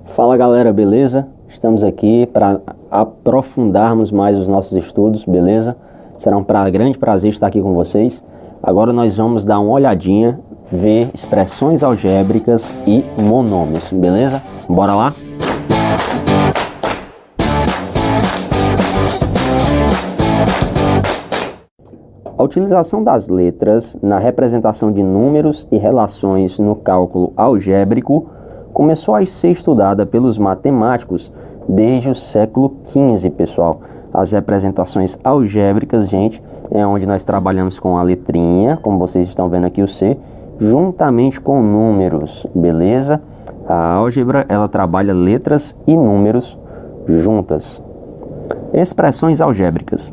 Fala galera, beleza? Estamos aqui para aprofundarmos mais os nossos estudos, beleza? Será um grande prazer estar aqui com vocês. Agora nós vamos dar uma olhadinha, ver expressões algébricas e monômios, beleza? Bora lá? A utilização das letras na representação de números e relações no cálculo algébrico começou a ser estudada pelos matemáticos desde o século XV, pessoal. As representações algébricas, gente, é onde nós trabalhamos com a letrinha, como vocês estão vendo aqui o C, juntamente com números, beleza? A álgebra, ela trabalha letras e números juntas. Expressões algébricas.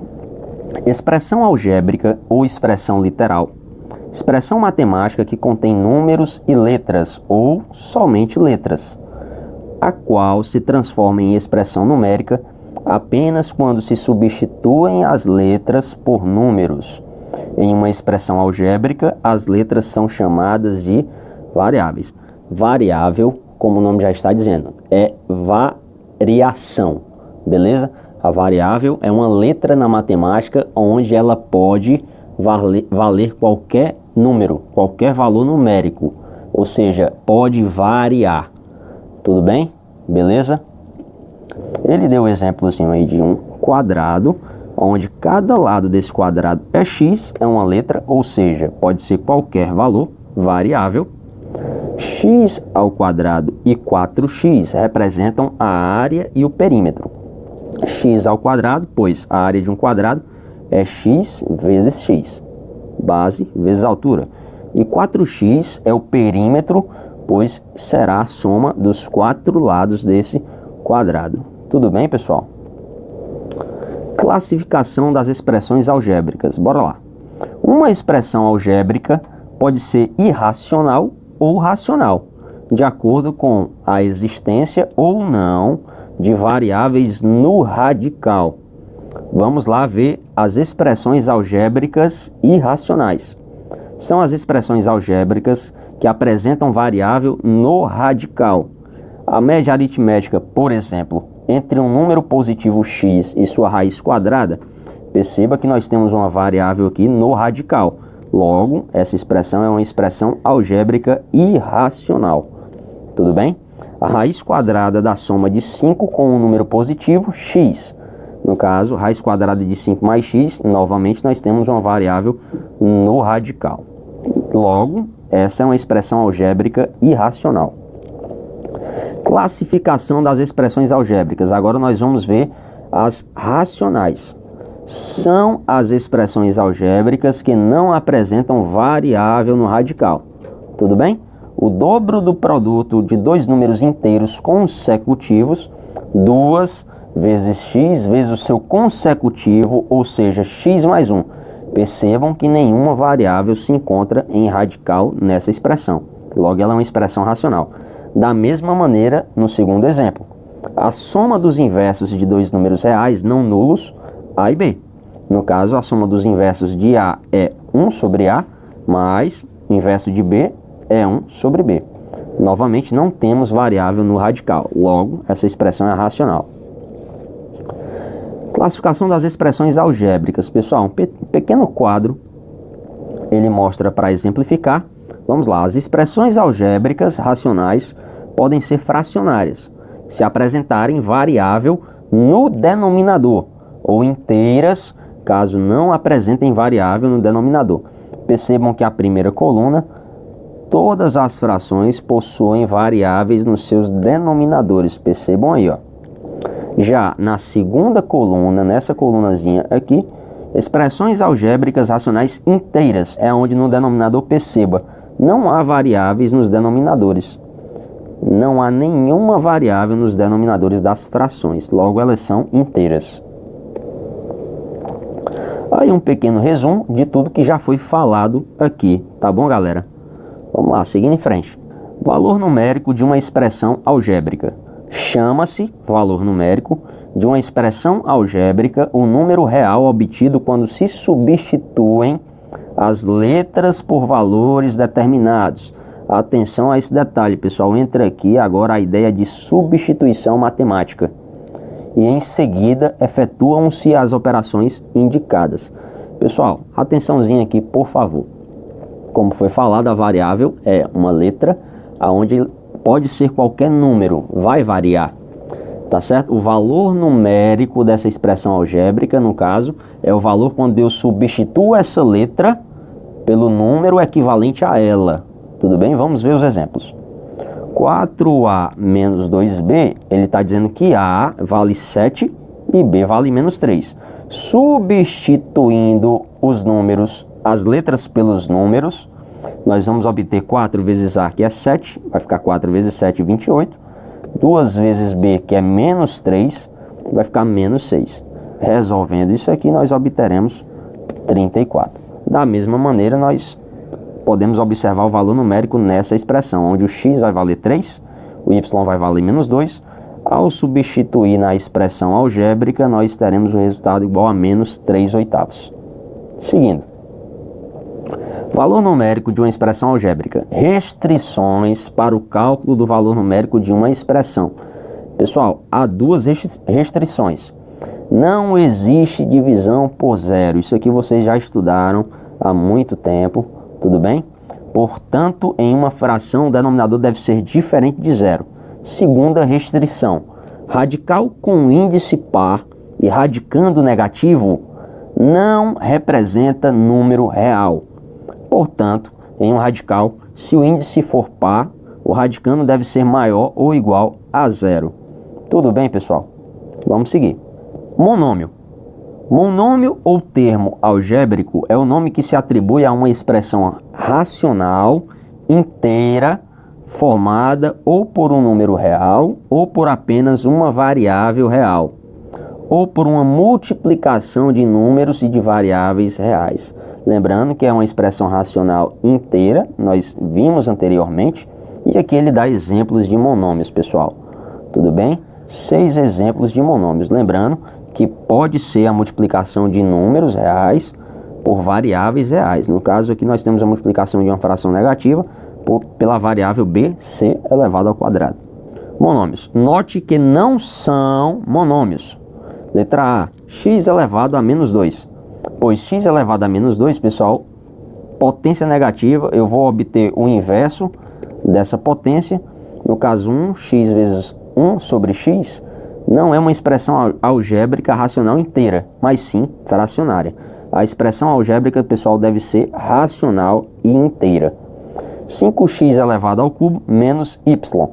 Expressão algébrica ou expressão literal. Expressão matemática que contém números e letras, ou somente letras, a qual se transforma em expressão numérica apenas quando se substituem as letras por números. Em uma expressão algébrica, as letras são chamadas de variáveis. Variável, como o nome já está dizendo, é variação, beleza? A variável é uma letra na matemática onde ela pode valer qualquer número, qualquer valor numérico, ou seja, pode variar. Tudo bem? Beleza? Ele deu o exemplozinho aí de um quadrado, onde cada lado desse quadrado é x, é uma letra, ou seja, pode ser qualquer valor variável. X ao quadrado e 4x representam a área e o perímetro. X ao quadrado, pois a área de um quadrado é x vezes x, base vezes altura. E 4x é o perímetro, pois será a soma dos 4 lados desse quadrado. Tudo bem, pessoal? Classificação das expressões algébricas. Bora lá. Uma expressão algébrica pode ser irracional ou racional, de acordo com a existência ou não de variáveis no radical. Vamos lá ver as expressões algébricas irracionais. São as expressões algébricas que apresentam variável no radical. A média aritmética, por exemplo, entre um número positivo x e sua raiz quadrada, perceba que nós temos uma variável aqui no radical. Logo, essa expressão é uma expressão algébrica irracional. Tudo bem? A raiz quadrada da soma de 5 com um número positivo, x. No caso, raiz quadrada de 5 mais x, novamente nós temos uma variável no radical. Logo, essa é uma expressão algébrica irracional. Classificação das expressões algébricas. Agora nós vamos ver as racionais. São as expressões algébricas que não apresentam variável no radical. Tudo bem? O dobro do produto de dois números inteiros consecutivos, 2 vezes x vezes o seu consecutivo, ou seja, x mais 1. Percebam que nenhuma variável se encontra em radical nessa expressão. Logo, ela é uma expressão racional. Da mesma maneira, no segundo exemplo, a soma dos inversos de dois números reais não nulos, a e b. No caso, a soma dos inversos de a é 1 sobre a, mais o inverso de b é 1 sobre b. Novamente, não temos variável no radical. Logo, essa expressão é racional. Classificação das expressões algébricas. Pessoal, um pequeno quadro, ele mostra para exemplificar. Vamos lá, as expressões algébricas racionais podem ser fracionárias, se apresentarem variável no denominador, ou inteiras, caso não apresentem variável no denominador. Percebam que a primeira coluna, todas as frações possuem variáveis nos seus denominadores. Percebam aí, ó. Já na segunda coluna, nessa colunazinha aqui, expressões algébricas racionais inteiras, é onde no denominador, perceba, não há variáveis nos denominadores. Não há nenhuma variável nos denominadores das frações, logo elas são inteiras. Aí um pequeno resumo de tudo que já foi falado aqui, tá bom, galera? Vamos lá, seguindo em frente. Valor numérico de uma expressão algébrica. Chama-se valor numérico de uma expressão algébrica o número real obtido quando se substituem as letras por valores determinados, Atenção a esse detalhe, pessoal. Entra aqui agora a ideia de substituição matemática. E em seguida efetuam-se as operações indicadas. Pessoal, atençãozinha aqui, por favor. Como foi falado, a variável é uma letra onde pode ser qualquer número, vai variar. Tá certo? O valor numérico dessa expressão algébrica, no caso, é o valor quando eu substituo essa letra pelo número equivalente a ela. Tudo bem? Vamos ver os exemplos. 4A menos 2B, ele está dizendo que A vale 7 e B vale menos 3. Substituindo os números, as letras pelos números, nós vamos obter 4 vezes A, que é 7, vai ficar 4 vezes 7, 28. 2 vezes B, que é menos 3, vai ficar menos 6. Resolvendo isso aqui, nós obteremos 34. Da mesma maneira, nós podemos observar o valor numérico nessa expressão, onde o x vai valer 3, o y vai valer menos 2. Ao substituir na expressão algébrica, nós teremos o resultado igual a menos 3/8. Seguindo. Valor numérico de uma expressão algébrica. Restrições para o cálculo do valor numérico de uma expressão. Pessoal, há duas restrições. Não existe divisão por zero. Isso aqui vocês já estudaram há muito tempo, tudo bem? Portanto, em uma fração, o denominador deve ser diferente de zero. Segunda restrição. Radical com índice par e radicando negativo não representa número real. Portanto, em um radical, se o índice for par, o radicando deve ser maior ou igual a zero. Tudo bem, pessoal? Vamos seguir. Monômio. Monômio ou termo algébrico é o nome que se atribui a uma expressão racional inteira formada ou por um número real ou por apenas uma variável real, ou por uma multiplicação de números e de variáveis reais. Lembrando que é uma expressão racional inteira, nós vimos anteriormente, e aqui ele dá exemplos de monômios, pessoal. Tudo bem? 6 exemplos de monômios. Lembrando que pode ser a multiplicação de números reais por variáveis reais. No caso aqui nós temos a multiplicação de uma fração negativa pela variável bc elevado ao quadrado. Monômios. Note que não são monômios. Letra A, x elevado a menos 2. Pois x elevado a menos 2, pessoal, potência negativa, eu vou obter o inverso dessa potência. No caso, 1x vezes 1 sobre x não é uma expressão algébrica racional inteira, mas sim fracionária. A expressão algébrica, pessoal, deve ser racional e inteira. 5x elevado ao cubo menos y,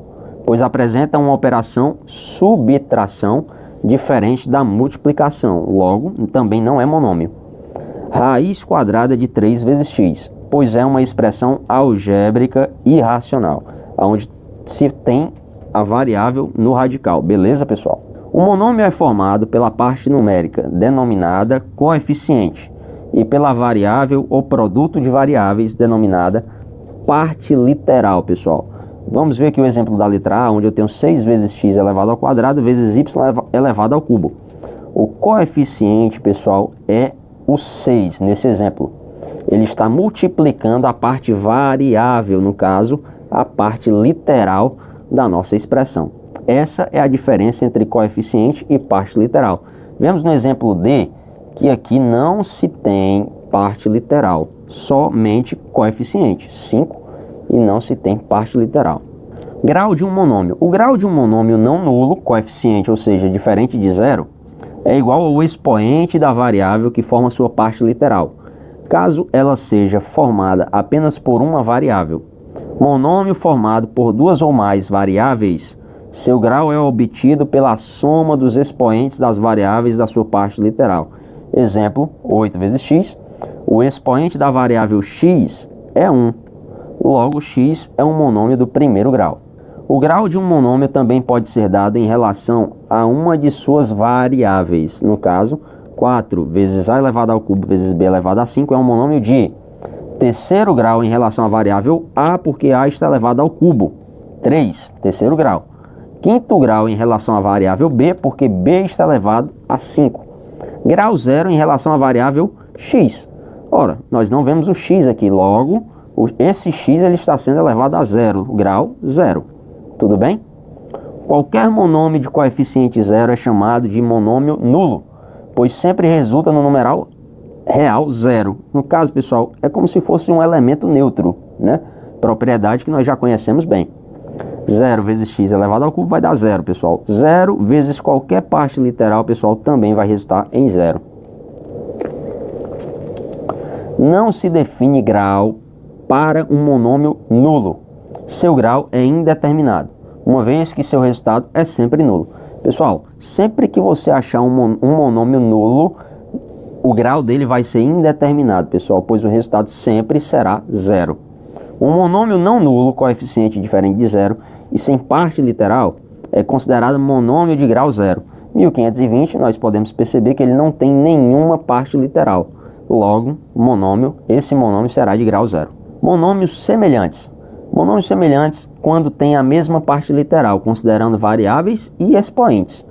pois apresenta uma operação subtração diferente da multiplicação, logo também não é monômio. Raiz quadrada de 3 vezes x, pois é uma expressão algébrica irracional, onde se tem a variável no radical, beleza, pessoal? O monômio é formado pela parte numérica, denominada coeficiente, e pela variável ou produto de variáveis, denominada parte literal, pessoal. Vamos ver aqui o exemplo da letra A, onde eu tenho 6 vezes x elevado ao quadrado vezes y elevado ao cubo. O coeficiente, pessoal, é o 6 nesse exemplo. Ele está multiplicando a parte variável, no caso, a parte literal da nossa expressão. Essa é a diferença entre coeficiente e parte literal. Vemos no exemplo D que aqui não se tem parte literal, somente coeficiente, 5, e não se tem parte literal. Grau de um monômio. O grau de um monômio não nulo, coeficiente, ou seja, diferente de zero, é igual ao expoente da variável que forma sua parte literal, caso ela seja formada apenas por uma variável. Monômio formado por duas ou mais variáveis, seu grau é obtido pela soma dos expoentes das variáveis da sua parte literal. Exemplo, 8 vezes x. O expoente da variável x é 1. Logo, x é um monômio do primeiro grau. O grau de um monômio também pode ser dado em relação a uma de suas variáveis. No caso, 4 vezes a elevado ao cubo vezes b elevado a 5 é um monômio de terceiro grau em relação à variável a, porque a está elevado ao cubo. 3, terceiro grau. Quinto grau em relação à variável b, porque b está elevado a 5. Grau zero em relação à variável x. Ora, nós não vemos o x aqui, logo, Esse x ele está sendo elevado a zero, grau zero. Tudo bem? Qualquer monômio de coeficiente zero é chamado de monômio nulo, pois sempre resulta no numeral real zero. No caso, pessoal, é como se fosse um elemento neutro, né? Propriedade que nós já conhecemos bem. 0 vezes x elevado ao cubo vai dar zero, pessoal. 0 vezes qualquer parte literal, pessoal, também vai resultar em zero. Não se define grau para um monômio nulo. Seu grau é indeterminado, uma vez que seu resultado é sempre nulo. Pessoal, sempre que você achar um monômio nulo, o grau dele vai ser indeterminado, pessoal, pois o resultado sempre será zero. Um monômio não nulo, coeficiente diferente de zero e sem parte literal, é considerado monômio de grau zero. 1520, nós podemos perceber que ele não tem nenhuma parte literal. Logo, esse monômio será de grau zero. Monômios semelhantes. Monômios semelhantes quando tem a mesma parte literal, considerando variáveis e expoentes.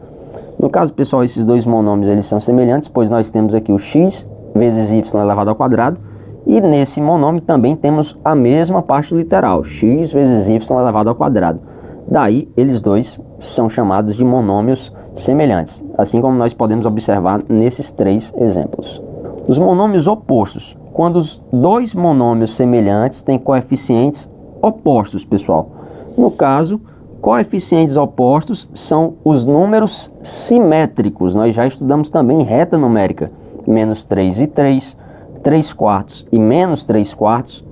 No caso, pessoal, esses dois monômios eles são semelhantes, pois nós temos aqui o x vezes y elevado ao quadrado, e nesse monômio também temos a mesma parte literal, x vezes y elevado ao quadrado. Daí, eles dois são chamados de monômios semelhantes, assim como nós podemos observar nesses três exemplos. Os monômios opostos, quando os dois monômios semelhantes têm coeficientes opostos, pessoal. No caso, coeficientes opostos são os números simétricos. Nós já estudamos também reta numérica, menos 3 e 3, 3 quartos e menos 3 quartos.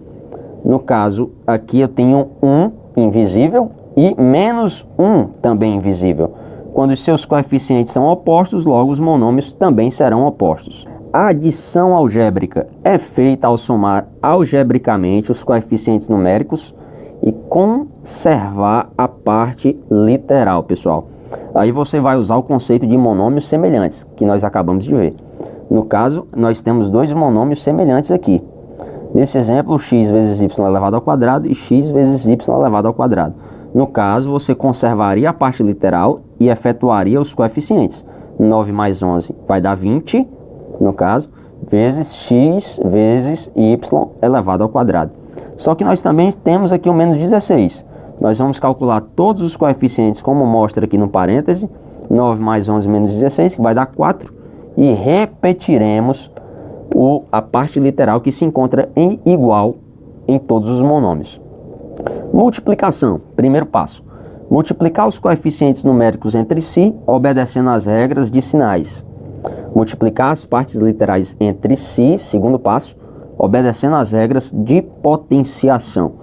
No caso, aqui eu tenho 1 invisível e menos 1 também invisível. Quando os seus coeficientes são opostos, logo os monômios também serão opostos. A adição algébrica é feita ao somar algebricamente os coeficientes numéricos e conservar a parte literal, pessoal. Aí você vai usar o conceito de monômios semelhantes, que nós acabamos de ver. No caso, nós temos dois monômios semelhantes aqui. Nesse exemplo, x vezes y elevado ao quadrado e x vezes y elevado ao quadrado. No caso, você conservaria a parte literal e efetuaria os coeficientes. 9 mais 11 vai dar 20, no caso, vezes x vezes y elevado ao quadrado. Só que nós também temos aqui o menos 16. Nós vamos calcular todos os coeficientes, como mostra aqui no parêntese, 9 mais 11 menos 16, que vai dar 4, e repetiremos a parte literal que se encontra em igual em todos os monômios. Multiplicação, primeiro passo. Multiplicar os coeficientes numéricos entre si, obedecendo às regras de sinais. Multiplicar as partes literais entre si, segundo passo, obedecendo às regras de potenciação.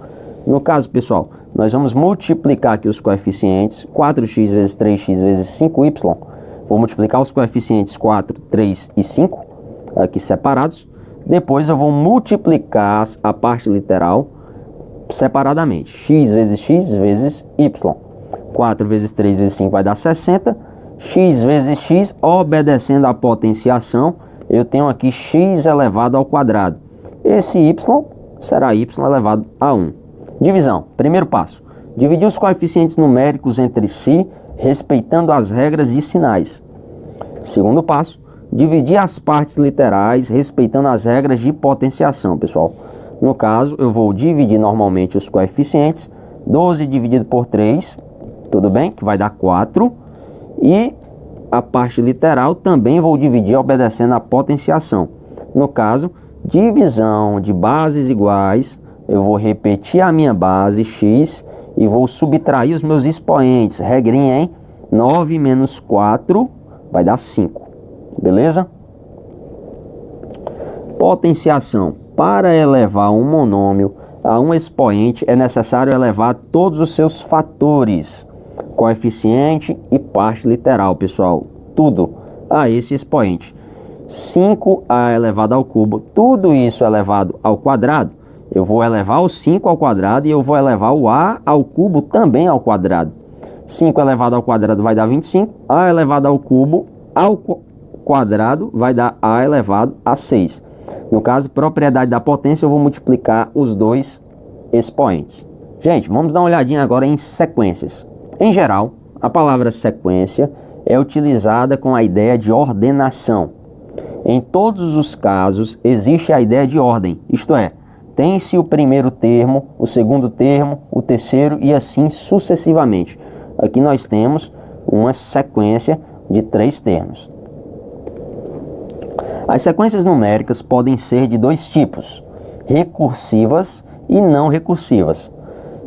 No caso, pessoal, nós vamos multiplicar aqui os coeficientes 4x vezes 3x vezes 5y. Vou multiplicar os coeficientes 4, 3 e 5, aqui separados. Depois eu vou multiplicar a parte literal separadamente. X vezes y. 4 vezes 3 vezes 5 vai dar 60. X vezes x, obedecendo à potenciação, eu tenho aqui x elevado ao quadrado. Esse y será y elevado a 1. Divisão. Primeiro passo. Dividir os coeficientes numéricos entre si, respeitando as regras de sinais. Segundo passo. Dividir as partes literais, respeitando as regras de potenciação, pessoal. No caso, eu vou dividir normalmente os coeficientes. 12 dividido por 3, tudo bem? Que vai dar 4. E a parte literal também vou dividir obedecendo à potenciação. No caso, divisão de bases iguais, eu vou repetir a minha base x e vou subtrair os meus expoentes. Regrinha, hein? 9 menos 4 vai dar 5. Beleza? Potenciação. Para elevar um monômio a um expoente é necessário elevar todos os seus fatores, coeficiente e parte literal, pessoal, tudo a esse expoente. 5a elevado ao cubo, tudo isso elevado ao quadrado, eu vou elevar o 5 ao quadrado e eu vou elevar o a ao cubo também ao quadrado. 5 elevado ao quadrado vai dar 25, a elevado ao cubo ao quadrado vai dar a elevado a 6. No caso, propriedade da potência, eu vou multiplicar os dois expoentes. Gente, vamos dar uma olhadinha agora em sequências. Em geral, a palavra sequência é utilizada com a ideia de ordenação. Em todos os casos, existe a ideia de ordem, isto é, tem-se o primeiro termo, o segundo termo, o terceiro e assim sucessivamente. Aqui nós temos uma sequência de 3 termos. As sequências numéricas podem ser de 2 tipos, recursivas e não recursivas.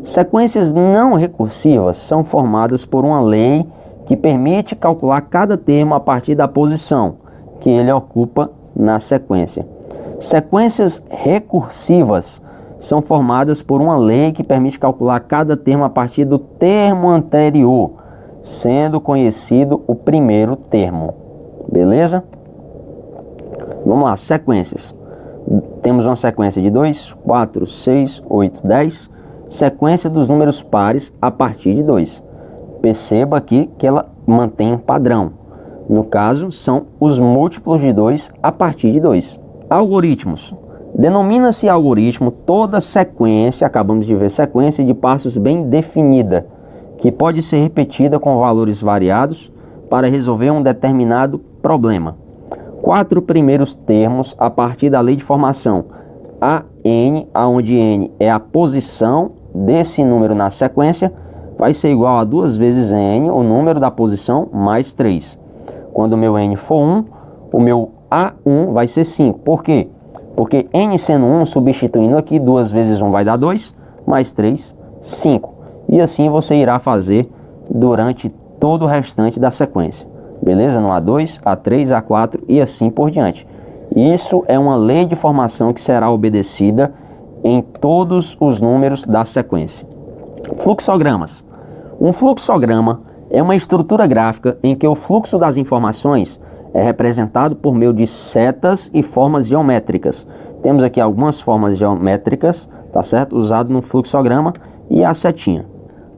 Sequências não recursivas são formadas por uma lei que permite calcular cada termo a partir da posição que ele ocupa na sequência. Sequências recursivas são formadas por uma lei que permite calcular cada termo a partir do termo anterior, sendo conhecido o primeiro termo. Beleza? Vamos lá, sequências. Temos uma sequência de 2, 4, 6, 8, 10. Sequência dos números pares a partir de 2. Perceba aqui que ela mantém um padrão. No caso, são os múltiplos de 2 a partir de 2. Algoritmos. Denomina-se algoritmo toda sequência, acabamos de ver sequência de passos bem definida, que pode ser repetida com valores variados para resolver um determinado problema. 4 primeiros termos a partir da lei de formação AN, onde N é a posição desse número na sequência, vai ser igual a 2 vezes N, o número da posição, mais 3. Quando o meu N for 1, o meu A1 vai ser 5. Por quê? Porque N sendo 1, substituindo aqui, 2 vezes 1 vai dar 2, mais 3, 5. E assim você irá fazer durante todo o restante da sequência. Beleza? No A2, A3, A4 e assim por diante. Isso é uma lei de formação que será obedecida em todos os números da sequência. Fluxogramas. Um fluxograma é uma estrutura gráfica em que o fluxo das informações é representado por meio de setas e formas geométricas. Temos aqui algumas formas geométricas, tá certo? Usado no fluxograma e a setinha.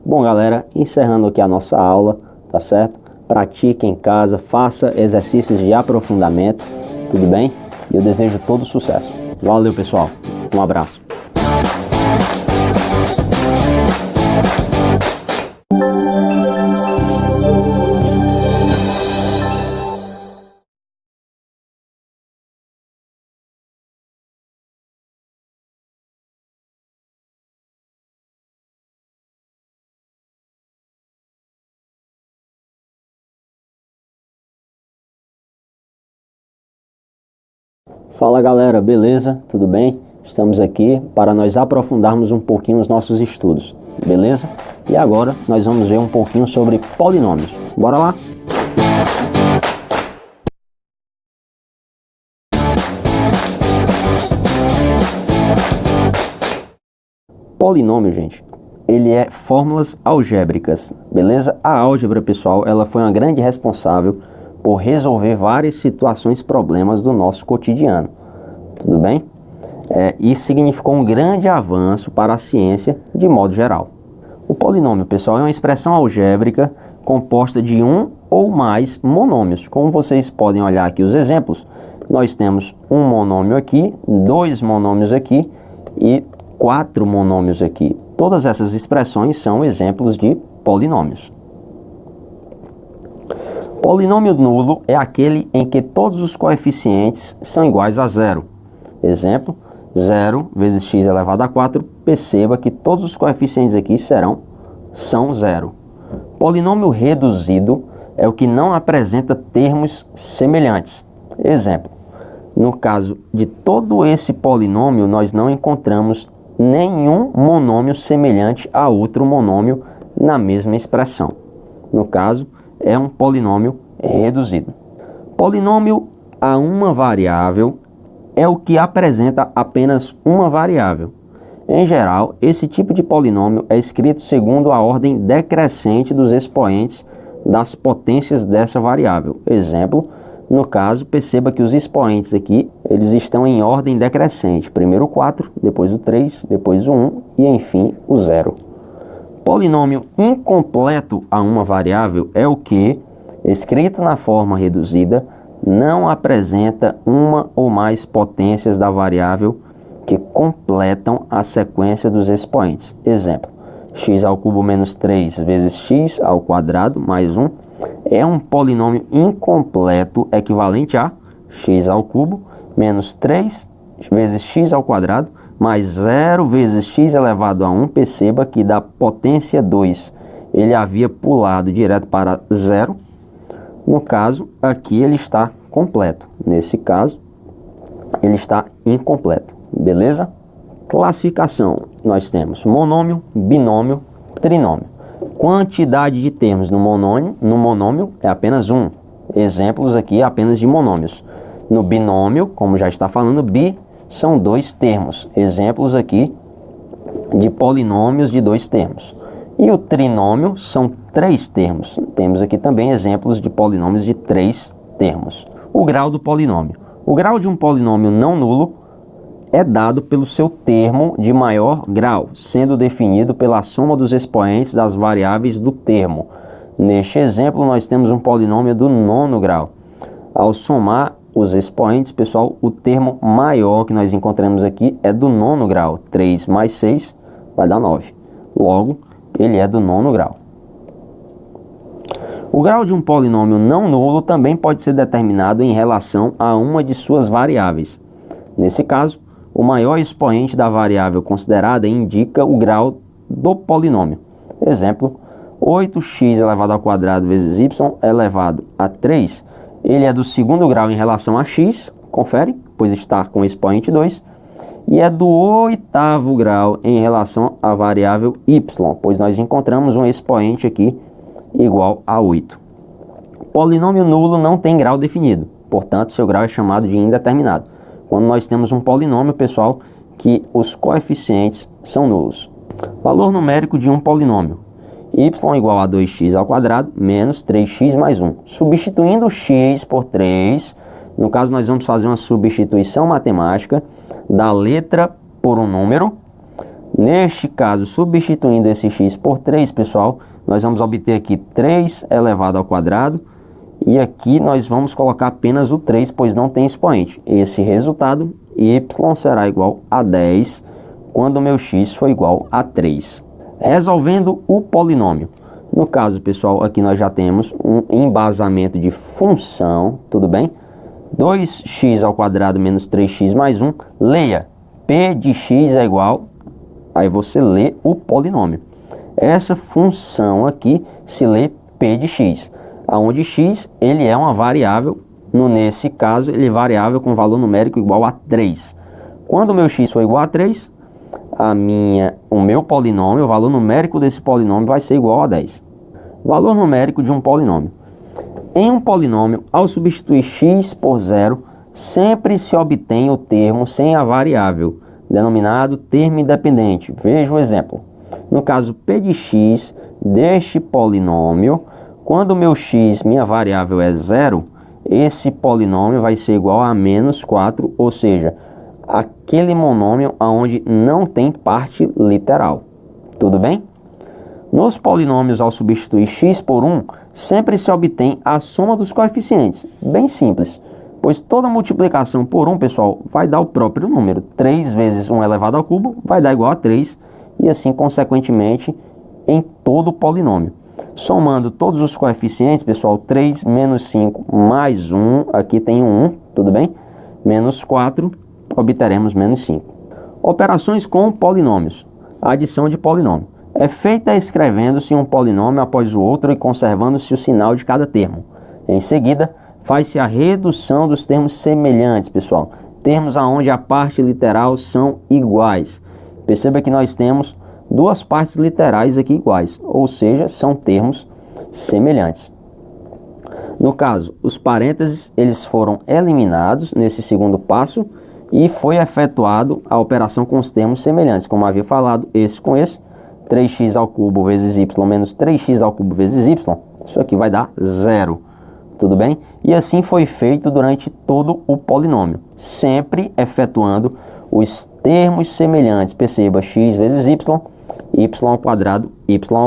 Bom, galera, encerrando aqui a nossa aula, tá certo? Pratique em casa, faça exercícios de aprofundamento, tudo bem? E eu desejo todo sucesso. Valeu, pessoal. Um abraço. Fala galera, beleza? Tudo bem? Estamos aqui para nós aprofundarmos um pouquinho os nossos estudos, beleza? E agora nós vamos ver um pouquinho sobre polinômios. Bora lá? Polinômio, gente, ele é fórmulas algébricas, beleza? A álgebra, pessoal, ela foi uma grande responsável por resolver várias situações, problemas do nosso cotidiano, tudo bem? Isso significou um grande avanço para a ciência de modo geral. O polinômio, pessoal, é uma expressão algébrica composta de um ou mais monômios. Como vocês podem olhar aqui os exemplos, nós temos um monômio aqui, 2 monômios aqui e 4 monômios aqui. Todas essas expressões são exemplos de polinômios. Polinômio nulo é aquele em que todos os coeficientes são iguais a zero. Exemplo, 0 vezes x elevado a 4. Perceba que todos os coeficientes aqui são zero. Polinômio reduzido é o que não apresenta termos semelhantes. Exemplo, no caso de todo esse polinômio, nós não encontramos nenhum monômio semelhante a outro monômio na mesma expressão. No caso, é um polinômio reduzido. Polinômio a uma variável é o que apresenta apenas uma variável. Em geral, esse tipo de polinômio é escrito segundo a ordem decrescente dos expoentes das potências dessa variável. Exemplo, no caso, perceba que os expoentes aqui, eles estão em ordem decrescente. Primeiro o 4, depois o 3, depois o 1 e, enfim, o 0. Polinômio incompleto a uma variável é o que, escrito na forma reduzida, não apresenta uma ou mais potências da variável que completam a sequência dos expoentes. Exemplo, x ao cubo menos 3 vezes x ao quadrado mais 1 é um polinômio incompleto equivalente a x ao cubo menos 3 vezes x ao quadrado, mais 0 vezes x elevado a 1. Perceba que da potência 2 ele havia pulado direto para 0. No caso, aqui ele está completo. Nesse caso, ele está incompleto. Beleza? Classificação. Nós temos monômio, binômio, trinômio. Quantidade de termos no monômio é apenas 1. Exemplos aqui apenas de monômios. No binômio, como já está falando, bi são 2 termos. Exemplos aqui de polinômios de 2 termos. E o trinômio são 3 termos. Temos aqui também exemplos de polinômios de 3 termos. O grau do polinômio. O grau de um polinômio não nulo é dado pelo seu termo de maior grau, sendo definido pela soma dos expoentes das variáveis do termo. Neste exemplo, nós temos um polinômio do 9º grau. Ao somar os expoentes, pessoal, o termo maior que nós encontramos aqui é do 9º grau. 3 mais 6 vai dar 9. Logo, ele é do 9º grau. O grau de um polinômio não nulo também pode ser determinado em relação a uma de suas variáveis. Nesse caso, o maior expoente da variável considerada indica o grau do polinômio. Exemplo, 8x elevado ao quadrado vezes y elevado a 3. Ele é do 2º grau em relação a x, confere, pois está com o expoente 2. E é do 8º grau em relação à variável y, pois nós encontramos um expoente aqui igual a 8. Polinômio nulo não tem grau definido, portanto, seu grau é chamado de indeterminado. Quando nós temos um polinômio, pessoal, que os coeficientes são nulos. Valor numérico de um polinômio. Y igual a 2x ao quadrado menos 3x mais 1. Substituindo o x por 3, no caso nós vamos fazer uma substituição matemática da letra por um número. Neste caso, substituindo esse x por 3, pessoal, nós vamos obter aqui 3 elevado ao quadrado. E aqui nós vamos colocar apenas o 3, pois não tem expoente. Esse resultado, y será igual a 10, quando o meu x for igual a 3. Resolvendo o polinômio. No caso, pessoal, aqui nós já temos um embasamento de função, tudo bem? 2x ao quadrado menos 3x mais 1. Leia, p de x é igual, aí você lê o polinômio. Essa função aqui se lê p de x. Onde x ele é uma variável, nesse caso ele é variável com valor numérico igual a 3. Quando o meu x for igual a 3, o meu polinômio, o valor numérico desse polinômio vai ser igual a 10. Valor numérico de um polinômio. Em um polinômio, ao substituir x por 0, sempre se obtém o termo sem a variável, denominado termo independente. Veja o exemplo. No caso p de x deste polinômio, quando o meu x, minha variável, é 0, esse polinômio vai ser igual a menos 4, ou seja, aquele monômio onde não tem parte literal. Tudo bem? Nos polinômios, ao substituir x por 1, sempre se obtém a soma dos coeficientes. Bem simples, pois toda multiplicação por 1, pessoal, vai dar o próprio número. 3 vezes 1 elevado ao cubo vai dar igual a 3, e assim, consequentemente, em todo o polinômio. Somando todos os coeficientes, pessoal, 3 menos 5 mais 1, aqui tem um 1, tudo bem? Menos 4, obteremos menos 5. Operações com polinômios. Adição de polinômio. É feita escrevendo-se um polinômio após o outro e conservando-se o sinal de cada termo. Em seguida, faz-se a redução dos termos semelhantes, pessoal. Termos onde a parte literal são iguais. Perceba que nós temos duas partes literais aqui iguais, ou seja, são termos semelhantes. No caso, os parênteses eles foram eliminados nesse segundo passo e foi efetuado a operação com os termos semelhantes, como havia falado, esse com esse, 3x ao cubo vezes y menos 3x ao cubo vezes y, isso aqui vai dar 0, tudo bem? E assim foi feito durante todo o polinômio, sempre efetuando os termos semelhantes. Perceba, x vezes y ao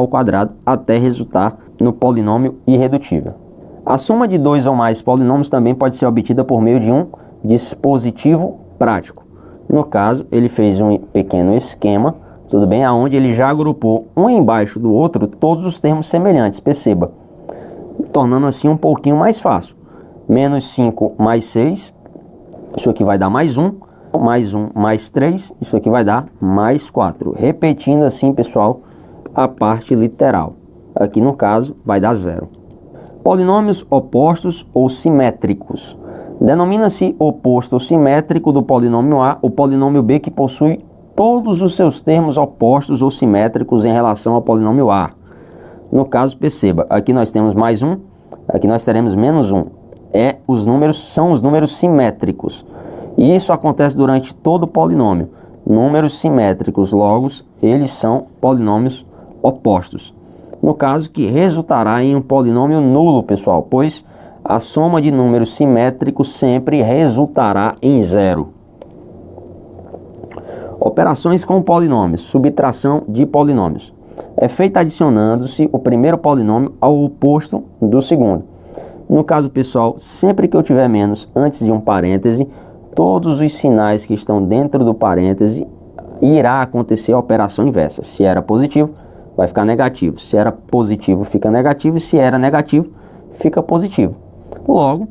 quadrado, até resultar no polinômio irredutível. A soma de dois ou mais polinômios também pode ser obtida por meio de um dispositivo prático. No caso, ele fez um pequeno esquema, tudo bem, aonde ele já agrupou um embaixo do outro todos os termos semelhantes. Perceba, tornando assim um pouquinho mais fácil. Menos 5 mais 6, isso aqui vai dar mais 1. Mais 1 mais 3, isso aqui vai dar mais 4. Repetindo assim, pessoal, a parte literal. Aqui no caso vai dar 0. Polinômios opostos ou simétricos. Denomina-se oposto ou simétrico do polinômio A o polinômio B que possui todos os seus termos opostos ou simétricos em relação ao polinômio A. No caso, perceba, aqui nós temos mais 1, aqui nós teremos menos 1. São os números simétricos. E isso acontece durante todo o polinômio. Números simétricos, logo, eles são polinômios opostos. No caso, que resultará em um polinômio nulo, pessoal, pois a soma de números simétricos sempre resultará em 0. Operações com polinômios, subtração de polinômios. É feita adicionando-se o primeiro polinômio ao oposto do segundo. No caso, pessoal, sempre que eu tiver menos antes de um parêntese, todos os sinais que estão dentro do parêntese irá acontecer a operação inversa. Se era positivo, vai ficar negativo. Se era positivo, fica negativo. E se era negativo, fica positivo. Logo,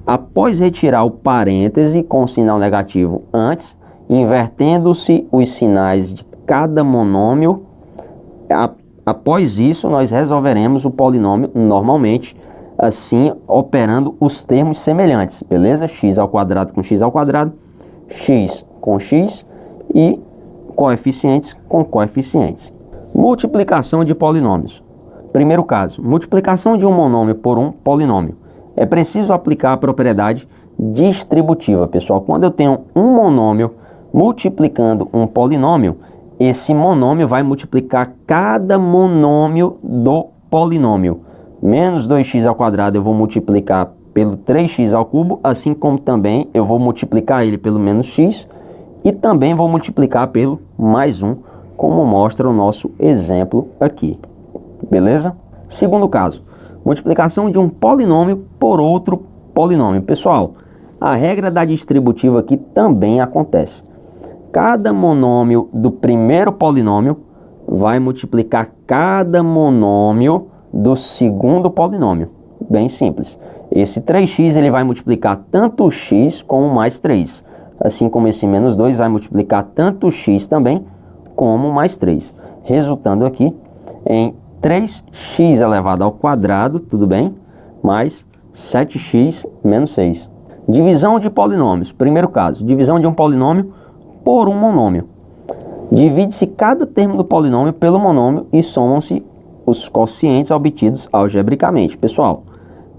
após retirar o parêntese com o sinal negativo antes, invertendo-se os sinais de cada monômio, após isso nós resolveremos o polinômio normalmente, assim operando os termos semelhantes, beleza? X ao quadrado com x ao quadrado, x com x e coeficientes com coeficientes. Multiplicação de polinômios. Primeiro caso, multiplicação de um monômio por um polinômio. É preciso aplicar a propriedade distributiva, pessoal. Quando eu tenho um monômio multiplicando um polinômio, esse monômio vai multiplicar cada monômio do polinômio. Menos 2x ao quadrado eu vou multiplicar pelo 3x ao cubo, assim como também eu vou multiplicar ele pelo menos x e também vou multiplicar pelo mais 1, como mostra o nosso exemplo aqui. Beleza? Segundo caso, multiplicação de um polinômio por outro polinômio. Pessoal, a regra da distributiva aqui também acontece. Cada monômio do primeiro polinômio vai multiplicar cada monômio do segundo polinômio. Bem simples. Esse 3x ele vai multiplicar tanto o x como mais 3. Assim como esse menos 2 vai multiplicar tanto o x também como mais 3. Resultando aqui em 3x elevado ao quadrado, tudo bem? Mais 7x menos 6. Divisão de polinômios. Primeiro caso, divisão de um polinômio por um monômio. Divide-se cada termo do polinômio pelo monômio e somam-se os quocientes obtidos algebricamente. Pessoal,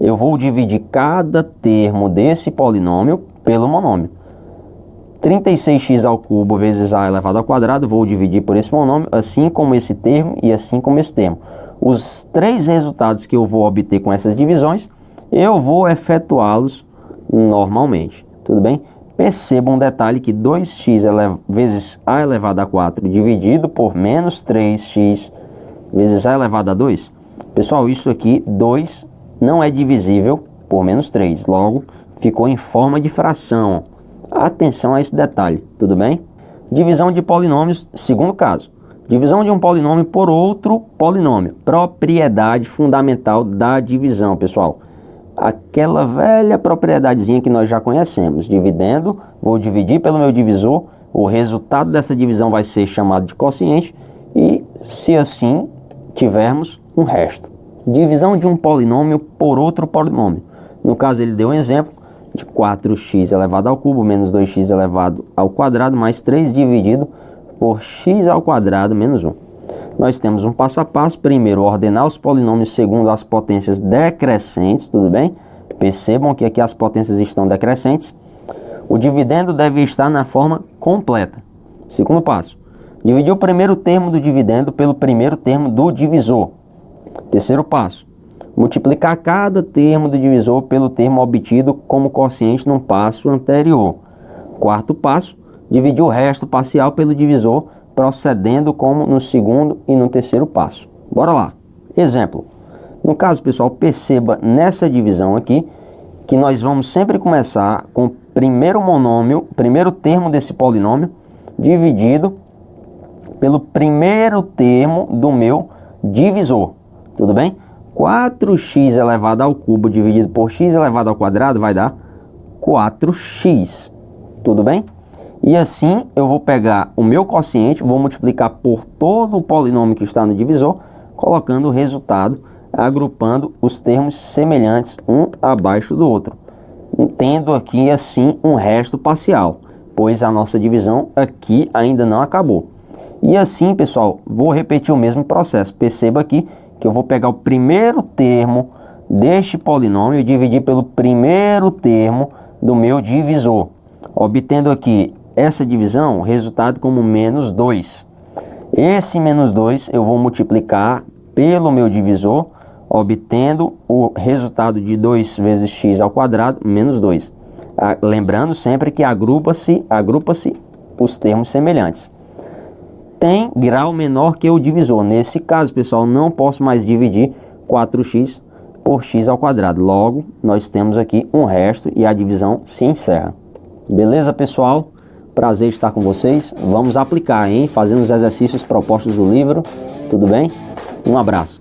eu vou dividir cada termo desse polinômio pelo monômio. 36x ao cubo vezes a elevado ao quadrado, vou dividir por esse monômio, assim como esse termo e assim como esse termo. Os três resultados que eu vou obter com essas divisões, eu vou efetuá-los normalmente. Tudo bem? Perceba um detalhe que 2x vezes a elevado a 4 dividido por menos 3x vezes a elevado a 2. Pessoal, isso aqui, 2 não é divisível por menos 3. Logo, ficou em forma de fração. Atenção a esse detalhe, tudo bem? Divisão de polinômios, segundo caso. Divisão de um polinômio por outro polinômio. Propriedade fundamental da divisão, pessoal. Aquela velha propriedadezinha que nós já conhecemos. Dividendo, vou dividir pelo meu divisor. O resultado dessa divisão vai ser chamado de quociente. E, se assim tivermos, um resto. Divisão de um polinômio por outro polinômio. No caso, ele deu um exemplo de 4x elevado ao cubo menos 2x elevado ao quadrado mais 3 dividido por x ao quadrado menos 1. Nós temos um passo a passo. Primeiro, ordenar os polinômios segundo as potências decrescentes, tudo bem? Percebam que aqui as potências estão decrescentes. O dividendo deve estar na forma completa. Segundo passo, dividir o primeiro termo do dividendo pelo primeiro termo do divisor. Terceiro passo, multiplicar cada termo do divisor pelo termo obtido como quociente no passo anterior. Quarto passo, dividir o resto parcial pelo divisor, procedendo como no segundo e no terceiro passo. Bora lá. Exemplo. No caso, pessoal, perceba nessa divisão aqui que nós vamos sempre começar com o primeiro monômio, primeiro termo desse polinômio, dividido pelo primeiro termo do meu divisor. Tudo bem? 4x elevado ao cubo dividido por x elevado ao quadrado vai dar 4x. Tudo bem? E assim eu vou pegar o meu quociente, vou multiplicar por todo o polinômio que está no divisor, colocando o resultado, agrupando os termos semelhantes um abaixo do outro, tendo aqui assim um resto parcial, pois a nossa divisão aqui ainda não acabou. E assim, pessoal, vou repetir o mesmo processo. Perceba aqui que eu vou pegar o primeiro termo deste polinômio e dividir pelo primeiro termo do meu divisor, obtendo aqui essa divisão, resultado como menos 2. Esse menos 2 eu vou multiplicar pelo meu divisor, obtendo o resultado de 2 vezes x ao quadrado menos 2. Lembrando sempre que agrupa-se os termos semelhantes. Tem grau menor que o divisor. Nesse caso, pessoal, não posso mais dividir 4x por x ao quadrado. Logo, nós temos aqui um resto e a divisão se encerra. Beleza, pessoal? Prazer estar com vocês. Vamos aplicar, hein? Fazendo os exercícios propostos do livro. Tudo bem? Um abraço.